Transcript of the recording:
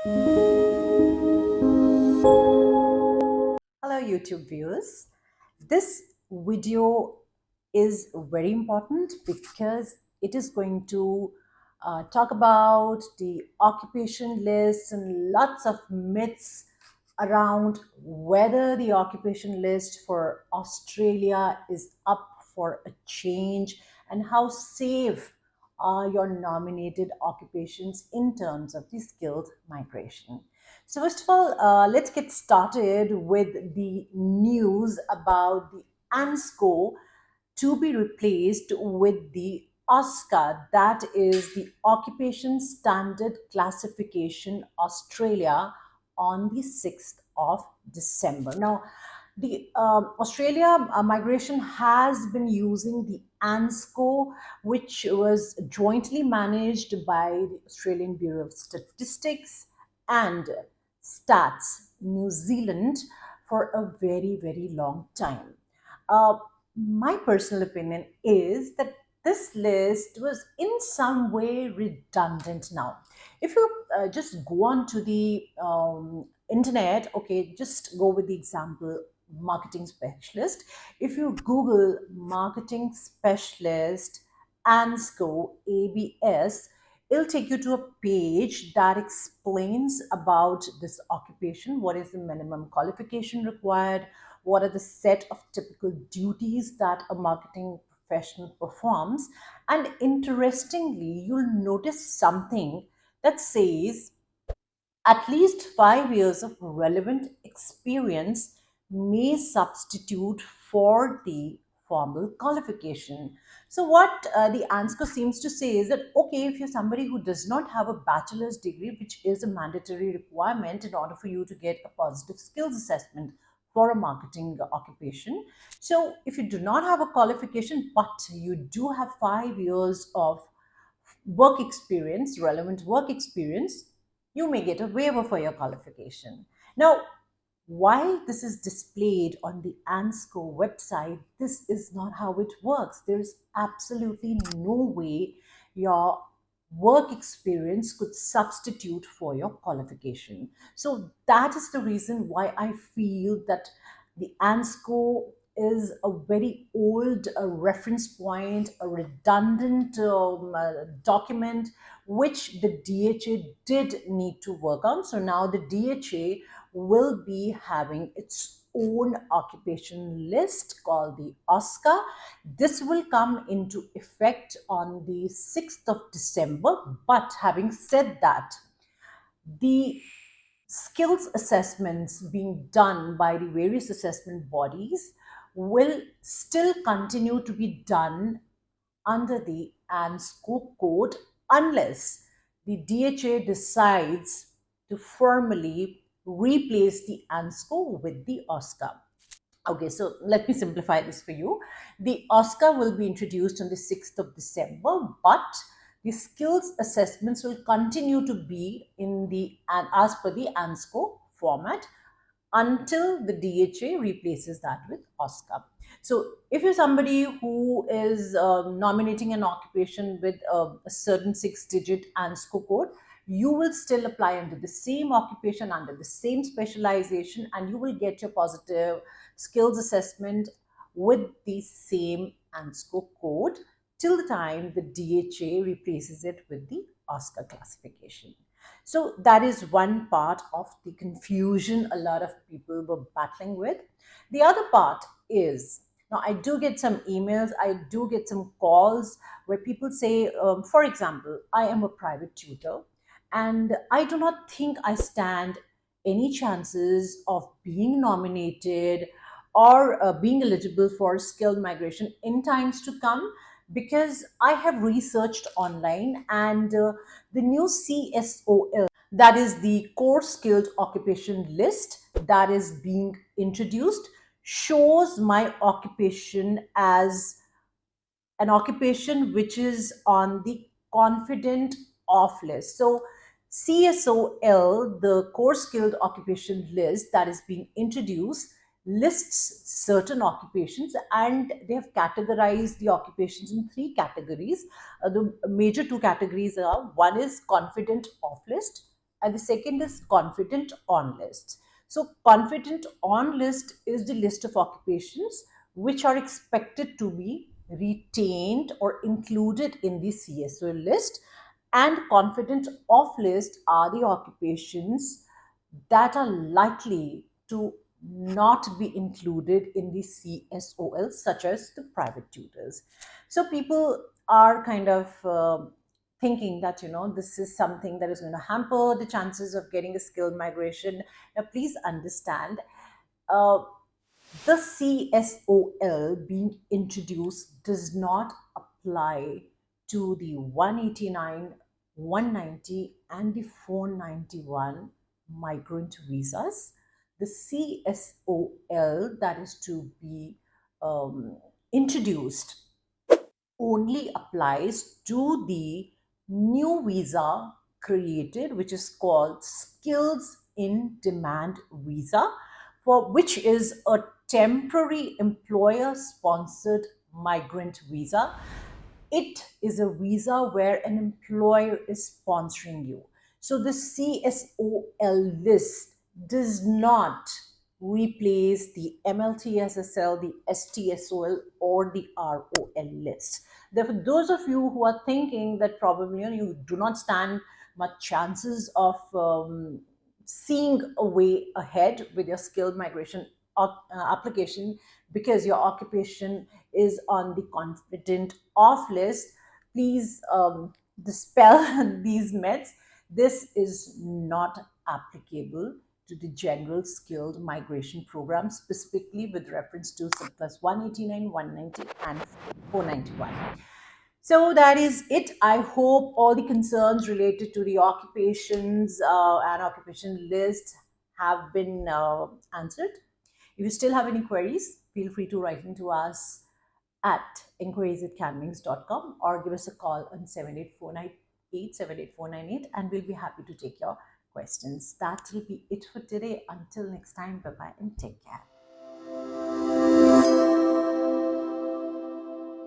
Hello YouTube viewers. This video is very important because it is going to talk about the occupation list and lots of myths around whether the occupation list for Australia is up for a change and how safe are your nominated occupations in terms of the skilled migration. So, first of all, let's get started with the news about the ANZSCO to be replaced with the OSCA, that is the Occupation Standard Classification Australia, on the 6th of December. Now, the Australia migration has been using the ANZSCO, which was jointly managed by the Australian Bureau of Statistics and Stats New Zealand for a very, very long time. Uh, my personal opinion is that this list was in some way redundant now. If you just go on to the internet, okay, just go with the example marketing specialist. If you Google marketing specialist ANZSCO ABS, it'll take you to a page that explains about this occupation. What is the minimum qualification required? What are the set of typical duties that a marketing professional performs? And interestingly, you'll notice something that says at least 5 years of relevant experience may substitute for the formal qualification. So, what the ANZSCO seems to say is that, okay, if you're somebody who does not have a bachelor's degree, which is a mandatory requirement in order for you to get a positive skills assessment for a marketing occupation. So, if you do not have a qualification, but you do have 5 years of work experience, relevant work experience, you may get a waiver for your qualification. Now, while this is displayed on the ANZSCO website, this is not how it works. There is absolutely no way your work experience could substitute for your qualification. So that is the reason why I feel that the ANZSCO is a very old reference point, a redundant document which the DHA did need to work on. So now the DHA will be having its own occupation list called the OSCA. This will come into effect on the 6th of December. But having said that, the skills assessments being done by the various assessment bodies will still continue to be done under the ANZSCO code unless the DHA decides to formally replace the ANZSCO with the OSCA. Okay, so let me simplify this for you. The OSCA will be introduced on the 6th of December, but the skills assessments will continue to be in the and as per the ANZSCO format until the DHA replaces that with OSCA. So, if you're somebody who is nominating an occupation with a certain 6-digit ANZSCO code, you will still apply under the same occupation, under the same specialization, and you will get your positive skills assessment with the same ANZSCO code till the time the DHA replaces it with the OSCA classification. So that is one part of the confusion a lot of people were battling with. The other part is, now I do get some emails, I do get some calls where people say, for example, I am a private tutor and I do not think I stand any chances of being nominated or being eligible for skilled migration in times to come because I have researched online and the new CSOL, that is the core skilled occupation list that is being introduced, shows my occupation as an occupation which is on the confident off list. So CSOL, the core skilled occupation list that is being introduced, lists certain occupations and they have categorized the occupations in three categories. The major two categories are, one is confident off list, and the second is confident on list. So confident on list is the list of occupations which are expected to be retained or included in the CSO list, and confident off list are the occupations that are likely to not be included in the CSOL, such as the private tutors. So people are kind of thinking that this is something that is going to hamper the chances of getting a skilled migration. Now, please understand, uh, the CSOL being introduced does not apply to the 189, 190, and the 491 migrant visas. The CSOL that is to be introduced only applies to the new visa created, which is called skills in demand visa, for which is a temporary employer sponsored migrant visa. It is a visa where an employer is sponsoring you. So the CSOL list does not replace the MLTSSL, the STSOL, or the ROL list. Therefore, those of you who are thinking that probably you do not stand much chances of seeing a way ahead with your skilled migration application because your occupation is on the confident off list, please dispel these myths. This is not applicable to the general skilled migration program, specifically with reference to subclass 189, 190, and 491. So that is it. I hope all the concerns related to the occupations and occupation list have been answered. If you still have any queries, feel free to write into us at inquiries@caanwings.com or give us a call on 78498 and we'll be happy to take your questions. That will be it for today. Until next time, bye bye and take care.